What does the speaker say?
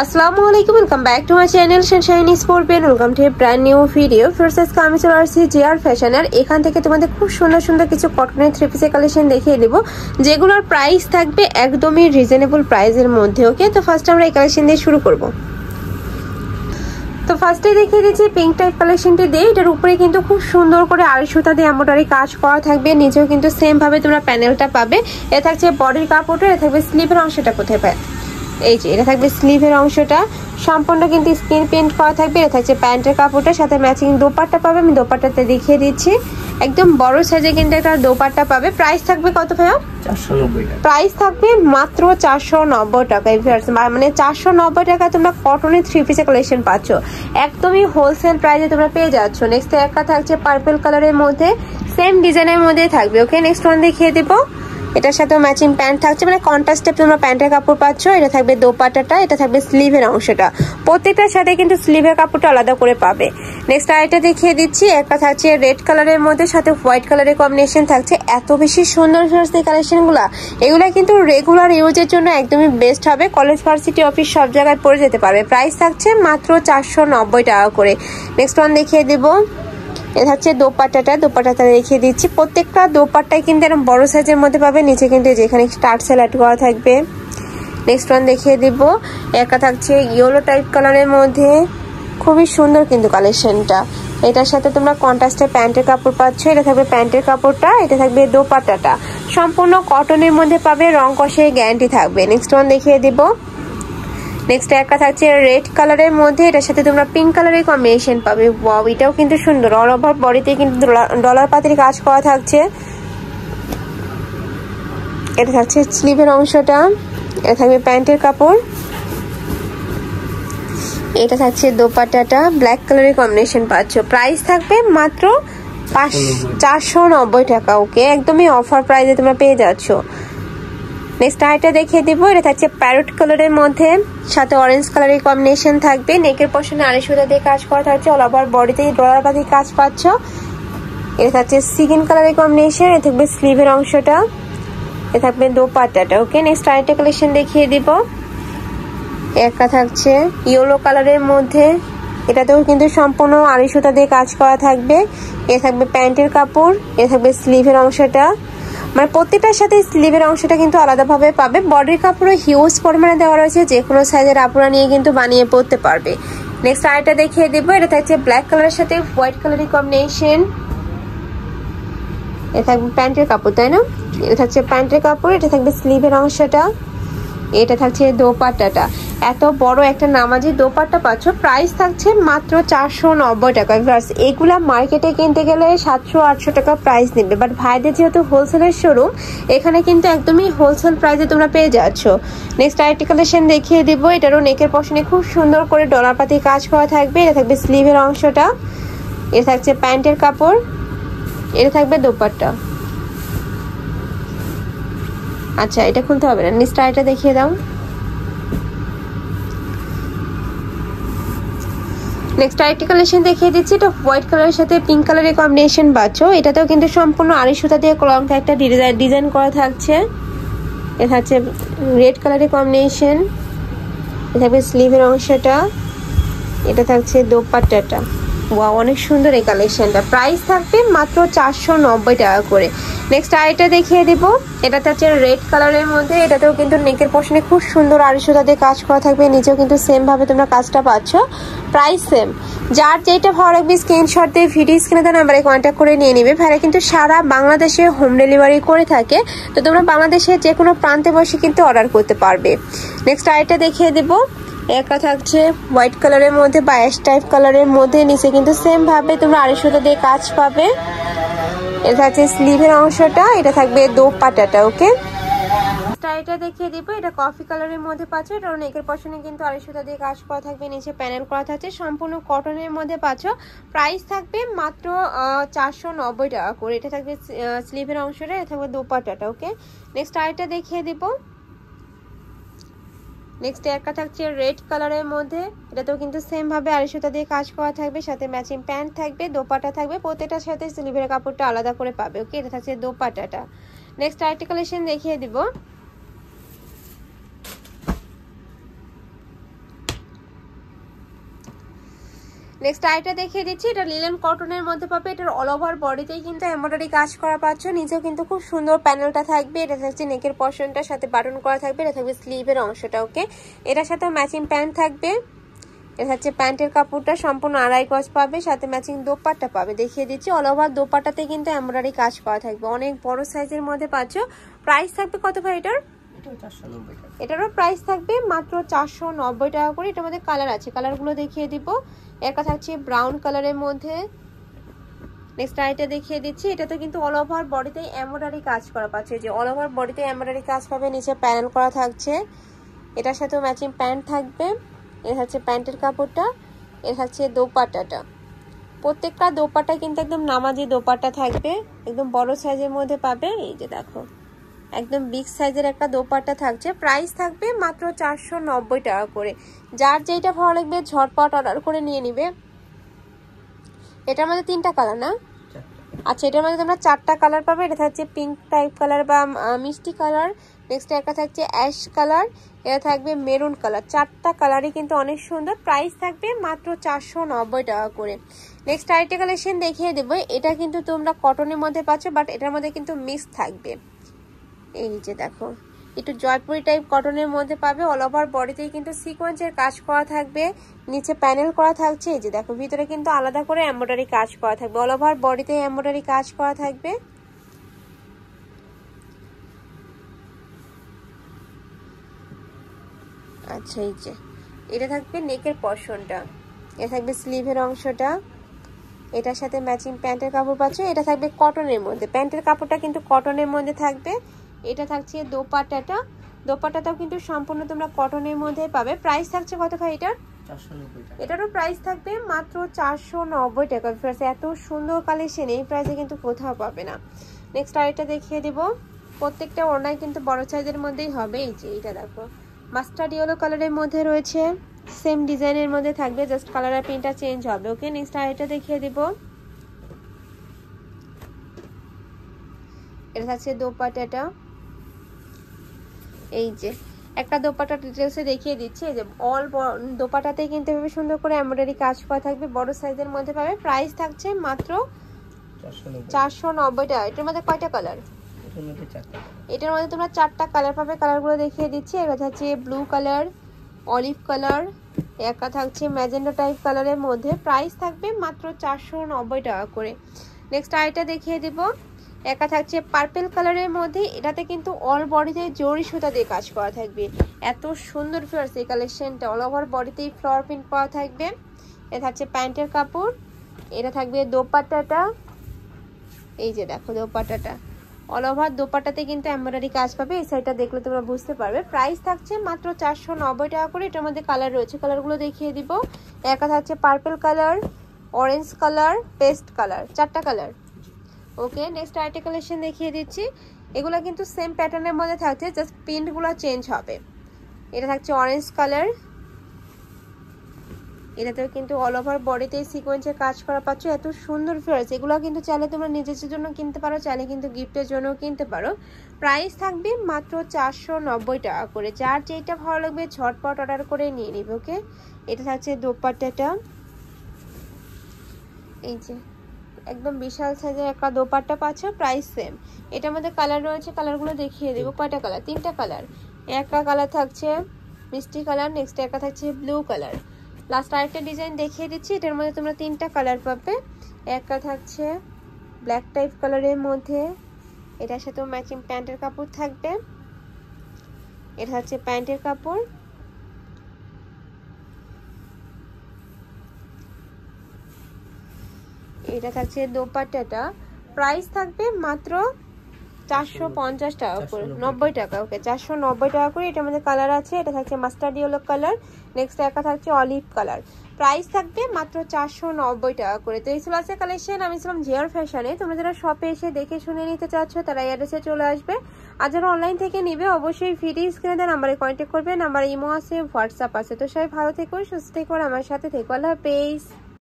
আসসালামু আলাইকুম, welcome back to my channel sunshine স্পোর্টবেন। Welcome to a brand new video. First আজকে আমি চলে আসছি জিআর ফ্যাশনের। এখান থেকে তোমাদের খুব সুন্দর সুন্দর কিছু কটনের থ্রি পিসের কালেকশন দেখিয়ে দেবো, যেগুলোর প্রাইস থাকবে একদমই রিজনেবল প্রাইসের মধ্যে। ওকে, তো ফার্স্ট আমরা এই কালেকশন দিয়ে শুরু করব। তো ফার্স্টে দেখিয়ে দিচ্ছি পিঙ্ক টাইপ কালেকশনটি দিয়ে। এটার উপরে কিন্তু খুব সুন্দর করে আড়াই সুতা দিয়ে এমব্রয়ডারি কাজ করা থাকবে। নিচেও কিন্তু সেম ভাবে তোমরা প্যানেলটা পাবে। এ থাকছে বডির কাপড়টা, এ থাকবে স্লিভের অংশটা কোথায় পায়, এই যে এটা থাকবে স্লিভের অংশটা সম্পূর্ণ কিন্তু স্ক্রিন প্রিন্ট করা থাকবে। এটা থাকছে প্যান্টের কাপড়টার সাথে ম্যাচিং দোপাট্টা পাবে। আমি দোপাট্টাতে দেখিয়ে দিচ্ছি, একদম বড় সাইজে কিন্তু একটা দোপাট্টা পাবে। প্রাইস থাকবে কত ভাইয়া? 490 টাকা। প্রাইস থাকবে মাত্র 490 টাকা। মানে 490 টাকা তোমরা কটনের থ্রি পিসের কালেকশন পাচ্ছ, একদমই হোলসেল প্রাইসে তোমরা পেয়ে যাচ্ছ। নেক্সট একটা থাকছে পার্পল কালারের মধ্যে, সেম ডিজাইনের মধ্যে থাকবে। ওকে, নেক্সট ওয়ান দেখিয়ে দেবো। এটার সাথেও ম্যাচিং প্যান্ট থাকছে, মানে কন্ট্রাস্ট টাইপ তোমরা প্যান্টের কাপড় পাচ্ছ। এটা থাকবে দোপাট্টাটা, এটা থাকবে স্লিভের অংশটা। প্রত্যেকটার সাথে কিন্তু স্লিভের কাপড়টা আলাদা করে পাবে। নেক্সট আরেকটা দেখিয়ে দিচ্ছি, একটা থাকছে রেড কালারের মধ্যে, সাথে হোয়াইট কালারের কম্বিনেশন থাকছে। এত বেশি সুন্দর সুন্দর কালেকশনগুলো, এগুলা কিন্তু রেগুলার ইউজের জন্য একদমই বেস্ট হবে। কলেজ, ভার্সিটি, অফিস সব জায়গায় পরে যেতে পারবে। প্রাইস থাকছে মাত্র 490 টাকা করে। নেক্সট ওয়ান দেখিয়ে দেবো। এটা হচ্ছে দোপাট্টাটা রেখে দিচ্ছি। প্রত্যেকটা দোপাট্টাই কিন্তু এরকম বড় সাইজের মধ্যে পাবে। নিচে কিন্তু যেখানে স্টার্ট সেল অ্যাড করা থাকবে। নেক্সট ওয়ান দেখিয়ে দিব। একটা থাকছে ইয়েলো টাইপ কালারের মধ্যে, খুবই সুন্দর কিন্তু কালেকশনটা। এটার সাথে তোমরা কন্ট্রাস্টের প্যান্টের কাপড় পাচ্ছ। এটা থাকবে প্যান্টের কাপড়টা, এটা থাকবে দোপাট্টাটা। সম্পূর্ণ কটনের মধ্যে পাবে, রং কষে গ্যারান্টি থাকবে। নেক্সট ওয়ান দেখিয়ে দিব। নেক্সট একটা থাকছে রেড কালারের মধ্যে, এটার সাথে তোমরা পিঙ্ক কালারের কম্বিনেশন পাবে। ওয়াও, এটাও কিন্তু সুন্দর। অল ওভার বডিতে কিন্তু ডলার পাতির কাজ করা থাকছে। এটা থাকছে স্লিভের অংশটা, এটা থাকবে প্যান্টের কাপড়, এটা থাকছে দোপাট্টাটা। ব্ল্যাক কালারের কম্বিনেশন পাচ্ছ। প্রাইস থাকবে মাত্র 490 টাকা। ওকে, একদমই অফার প্রাইসে তোমরা পেয়ে যাচ্ছ। নেক্সট আইটা দেখিয়ে দিব। এটা থাকছে প্যারট কালারের মধ্যে, সাথে অরেঞ্জ কালারের কম্বিনেশন থাকবে। নেকের পশনে আড়াই সুতা দিয়ে কাজ করা থাকছে। অল ওভার বডিতে ডলার পাতি কাজ পাচ্ছ। এটা থাকছে সিগিন কালারের কম্বিনেশন, এটা থাকবে স্লিভের অংশটা, এটা থাকবে দোপাট্টাটা। ওকে, নেক্সট আইটা কালেকশন দেখিয়ে দিব। একটা থাকছে ইয়েলো কালারের মধ্যে, এটাতেও কিন্তু সম্পূর্ণ আড়াই সুতা দিয়ে কাজ করা থাকবে। এ থাকবে প্যান্টের কাপড়, এ থাকবে স্লিভের অংশটা। মানে প্রত্যেকটার সাথে স্লিভের অংশটা কিন্তু আলাদাভাবে পাবে। বডির কাপড়ও হিউজ পরিমাণে দেওয়া রয়েছে, যে কোনো সাইজের আপুরা নিয়ে কিন্তু বানিয়ে পরতে পারবে। নেক্সট আরেকটা দেখিয়ে দেবো। এটা থাকছে ব্ল্যাক কালারের সাথে হোয়াইট কালারের কম্বিনেশন। এটা থাকবে প্যান্টের কাপড়, তাই না? এটা থাকছে প্যান্টের কাপড়, এটা থাকবে স্লিভের অংশটা, এটা থাকছে দোপাট্টাটা। এত বড় একটা নামাজি দোপাট্টা পাচ্ছ। প্রাইস থাকছে মাত্র 490 টাকা। এগুলা মার্কেটে কিনতে গেলে 700-800 টাকা প্রাইস নেবে, বাট ভাইদের যেহেতু হোলসেলের শোরুম, এখানে কিন্তু একদমই হোলসেল প্রাইসে তোমরা পেয়ে যাচ্ছ। নেক্সট আরেকটি কালেকশন দেখিয়ে দিব। এটারও নেকের পশনে খুব সুন্দর করে ডলার পাতি কাজ করা থাকবে। এটা থাকবে স্লিভের অংশটা, এটা থাকছে প্যান্টের কাপড়, এটা থাকবে দোপাট্টা। আচ্ছা, এটা খুলতে হবে না, নেক্সট আরেকটা দেখিয়ে দাও। নেক্সট আরেকটি কালেকশন দেখিয়ে দিচ্ছি। এটা হোয়াইট কালারের সাথে পিঙ্ক কালারের কম্বিনেশন পাচ্ছ। এটাতেও কিন্তু সম্পূর্ণ আড়াই সুতা দিয়ে লং একটা ডিজাইন করা থাকছে। এটা হচ্ছে রেড কালারের কম্বিনেশন, এটা থাকবে স্লিভের অংশটা, এটা থাকছে দোপাট্টাটা। ওয়াও, অনেক সুন্দর এই কালেকশনটা। প্রাইস থাকবে মাত্র 490 টাকা করে। নেক্সট আরেকটা দেখিয়ে দিব। এটা হচ্ছে রেড কালারের মধ্যে, এটাতেও কিন্তু নেকের পশনে খুব সুন্দর আড়াই সুতা দিয়ে কাজ করা থাকবে। নিচেও কিন্তু সেম ভাবে তোমরা কাজটা পাচ্ছ। Price same. যার যেটা ভালো লাগবে স্ক্রিনশট দিয়ে ভিডিও স্ক্রিনে দেওয়া নাম্বারে কন্ট্যাক্ট করে নিয়ে নিবে। ভাইরা কিন্তু সারা বাংলাদেশে হোম ডেলিভারি করে থাকে, তো তোমরা বাংলাদেশের যে কোনো প্রান্তে বসে কিন্তু অর্ডার করতে পারবে। নেক্সট আরেকটা দেখিয়ে দেবো। একটা থাকছে হোয়াইট কালারের মধ্যে বা অ্যাশ টাইপ কালারের মধ্যে, নিচে কিন্তু সেম ভাবে তোমরা আড়াই সুতা দিয়ে কাজ পাবে। এটা থাকছে স্লিভের অংশটা, এটা থাকবে দোপাট্টাটা। ওকে, এটা দেখিয়ে দিব। এটা কফি কালারের মধ্যে পাচ্ছ। এটা নেকের পশনে কিন্তু আড়াই সুতা দিয়ে কাজ করা থাকবে, নিচে প্যানেল করা থাকছে, সম্পূর্ণ কটনের মধ্যে পাচ্ছ। প্রাইস থাকবে মাত্র 490 টাকা করে। এটা থাকবে স্লিভের অংশটা, এটা থাকবে দোপাট্টাটা। ওকে, নেক্সট আরেকটা দেখিয়ে দিব। নেক্সট একটা থাকছে রেড কালারের মধ্যে, এটাতেও কিন্তু সেম ভাবে আড়াই সুতা দিয়ে কাজ করা থাকবে, সাথে ম্যাচিং প্যান্ট থাকবে, দোপাট্টা থাকবে। প্রত্যেকটার সাথে স্লিভের কাপড়টা আলাদা করে পাবে। ওকে, এটা থাকছে দোপাট্টাটা। নেক্সট আরেকটা কালেকশন দেখিয়ে দিব। নেক্সট আইটা দেখিয়ে দিচ্ছি, এটা লিলেন কটনের মধ্যে পাবে। এটার অল ওভার বডিতেই কিন্তু এমব্রয়ডারি কাজ করা পাচ্ছ, নিচেও কিন্তু খুব সুন্দর প্যানেলটা থাকবে। এটা থাকছে নেকের পশনটার সাথে বাটন করা থাকবে, এটা থাকবে স্লিভের অংশটা। ওকে, এটার সাথে ম্যাচিং প্যান্ট থাকবে। এটা হচ্ছে প্যান্টের কাপড়টা সম্পূর্ণ আড়াই গজ পাবে, সাথে ম্যাচিং দোপাট্টা পাবে। দেখিয়ে দিচ্ছি অল ওভার দোপাট্টাতে কিন্তু এমব্রয়ডারি কাজ করা থাকবে, অনেক বড় সাইজের মধ্যে পাচ্ছ। প্রাইস থাকবে কত ভাই এটার? এটারও প্রাইস থাকবে মাত্র 490 টাকা করে। এটার মধ্যে কালার আছে, কালারগুলো দেখিয়ে দিব। একটা থাকছে ব্রাউন কালারের মধ্যে। নেক্সট আইটা দেখিয়ে দিচ্ছি, এটাতে কিন্তু অল ওভার বডিতে এমব্রয়ডারি কাজ করা পাচ্ছে, যে অল ওভার বডিতে এমব্রয়ডারি কাজ পাবে, নিচে প্যানেল করা থাকছে। এটার সাথেও ম্যাচিং প্যান্ট থাকবে। এটা হচ্ছে প্যান্টের কাপড়টা, এটা হচ্ছে দোপাট্টাটা। প্রত্যেকটা দোপাট্টা কিন্তু একদম নামাজি দোপাট্টা থাকবে, একদম বড় সাইজের মধ্যে পাবে। এই যে দেখো একদম বিগ সাইজের একটা দোপাট্টা থাকছে। প্রাইস থাকবে মাত্র 490 টাকা করে। যার যেটা ভালো লাগবে ঝটপট অর্ডার করে নিয়ে নিবে। এটার মধ্যে 3টা কালার না? আচ্ছা, এটার মধ্যে তোমরা 4টা কালার পাবে। এটা থাকছে পিঙ্ক টাইপ কালার বা মিষ্টি কালার। নেক্সট একটা থাকছে অ্যাশ কালার, এটা থাকবে মেরুন কালার। 4টা কালারই কিন্তু অনেক সুন্দর। প্রাইস থাকবে মাত্র 490 টাকা করে। নেক্সট আরেকটা কালেকশন দেখিয়ে দেবো। এটা কিন্তু তোমরা কটনের মধ্যে পাচ্ছ, বাট এটার মধ্যে কিন্তু মিক্স থাকবে। এই যে দেখো একটু জয়পুরি টাইপ কটনের মধ্যে পাবে। অল ওভার বডিতেই কিন্তু সিকোয়েন্সের কাজ করা থাকবে, নিচে প্যানেল করা থাকছে। এই যে দেখো ভিতরে কিন্তু আলাদা করে এমব্রয়ডারি কাজ করা থাকবে, অল ওভার বডিতে এমব্রয়ডারি কাজ করা থাকবে। আচ্ছা, এই যে এটা থাকবে নেকের পশনটা, এটা থাকবে স্লিভের অংশটা। এটার সাথে ম্যাচিং প্যান্টের কাপড় পাচ্ছ, এটা থাকবে কটনের মধ্যে। প্যান্টের কাপড়টা কিন্তু কটনের মধ্যে থাকবে। এটা থাকছে দোপাট্টাটা, দোপাট্টাটাও কিন্তু সম্পূর্ণ তোমরা কটনের মধ্যে পাবে। প্রাইস থাকছে কত ভাই এটার? 490 টাকা। এটারও প্রাইস থাকবে মাত্র 490 টাকা। এত সুন্দর কালেকশন এই প্রাইসে কিন্তু কোথাও পাবে না। নেক্সট আরেকটা দেখিয়ে দিব। প্রত্যেকটা ওড়নায় কিন্তু বড় সাইজের মধ্যেই হবে। এই যে এটা দেখো মাস্টার্ড ইয়েলো কালারের মধ্যে রয়েছে, সেম ডিজাইনের মধ্যে থাকবে, জাস্ট কালার আর প্রিন্টটা চেঞ্জ হবে। ওকে, নেক্সট আরেকটা দেখিয়ে দিব। এটা থাকছে দোপাট্টাটা। এই যে একটা দোপাট্টা ডিটেলসে দেখিয়ে দিচ্ছি। এই যে অল দোপাট্টাতে কিন্তু এভাবে সুন্দর করে এমব্রয়ডারি কাজ করা থাকবে, বড় সাইজের মধ্যে পাবে। প্রাইস থাকছে মাত্র 490 টাকা। এটার মধ্যে কয়টা কালার? এটার মধ্যে তোমরা 4টা কালার পাবে, কালারগুলো দেখিয়ে দিচ্ছি। এটা হচ্ছে ব্লু কালার, অলিভ কালার, একটা থাকছে ম্যাজেন্ডা টাইপ কালারের মধ্যে। প্রাইস থাকবে মাত্র 490 টাকা করে। নেক্সট আইটা দেখিয়ে দিব। একটা থাকছে পার্পল কালারের মধ্যে, এটাতে কিন্তু অল বডিতে জরি সুতা দিয়ে কাজ করা থাকবে। এত সুন্দর ফিয়ার্স এই কালেকশনটা, অল ওভার বডিতেই ফ্লোর প্রিন্ট করা থাকবে। এটা থাকছে প্যান্টের কাপড়, এটা থাকবে দোপাট্টাটা। এই যে দেখো দোপাট্টাটা, অল ওভার দোপাট্টাতে কিন্তু এমব্রয়ডারি কাজ পাবে। এই সাইডটা দেখলে তোমরা বুঝতে পারবে। প্রাইস থাকছে মাত্র 490 টাকা করে। এটার মধ্যে কালার রয়েছে, কালারগুলো দেখিয়ে দিব। একটা থাকছে purple colour, orange colour, paste colour, 4টা কালার। ওকে, নেক্সট আরেকটা কালেকশন দেখিয়ে দিচ্ছি। এগুলো কিন্তু সেম প্যাটার্নের মধ্যে থাকছে, জাস্ট প্রিন্টগুলো চেঞ্জ হবে। এটা থাকছে অরেঞ্জ কালার, এটাতেও কিন্তু অল ওভার বডিতে সিকোয়েন্সের কাজ করা পাচ্ছ। এত সুন্দর ফিয়ার্স, এগুলো কিন্তু চাইলে তোমরা নিজেদের জন্য কিনতে পারো, চাইলে কিন্তু গিফটের জন্য কিনতে পারো। প্রাইস থাকবে মাত্র 490 টাকা করে। যার যেটা ভালো লাগবে ঝটপট অর্ডার করে নিয়ে নিবে। ওকে, এটা থাকছে দোপাট্টাটা। এই যে একদম বিশাল সাইজের একটা দোপাট্টা পাচ্ছ, প্রাইস সেম। এটার মধ্যে কালার রয়েছে, কালারগুলো দেখিয়ে দেবো। কয়টা কালার? 3টা কালার। একটা কালার থাকছে মিষ্টি কালার, নেক্সট একটা থাকছে ব্লু কালার। লাস্ট আরেকটা ডিজাইন দেখিয়ে দিচ্ছি। এটার মধ্যে তোমরা 3টা কালার পাবে। একটা থাকছে ব্ল্যাক টাইপ কালারের মধ্যে, এটার সাথে ম্যাচিং প্যান্টের কাপড় থাকবে। এটা হচ্ছে প্যান্টের কাপড়, এটা থাকছে দোপাট্টাটা। প্রাইস থাকবে মাত্র 450 টাকা করে, 90 টাকা। ওকে, 490 টাকা করে। এটার মধ্যে কালার আছে, এটা থাকছে মাস্টার্ড ইয়েলো কালার, নেক্সট একটা থাকছে অলিভ কালার। প্রাইস থাকবে মাত্র 490 টাকা করে। তো এই ছিল আছে কালেকশন। আমি ছিলাম জিয়ার ফ্যাশনে। তোমরা যারা শপে এসে দেখে শুনে নিতে চাচ্ছ তারা এই অ্যাড্রেসে চলে আসবে, আর যারা অনলাইন থেকে নিবে অবশ্যই ভিডিও স্ক্রিনে দেওয়া নাম্বারে কন্ট্যাক্ট করবে। নাম্বার ইমো আছে, হোয়াটসঅ্যাপ আছে। তো সবাই ভালো থেকো, সুস্থ থেকো, আমার সাথে থেকো। আল্লাহ হাফেজ।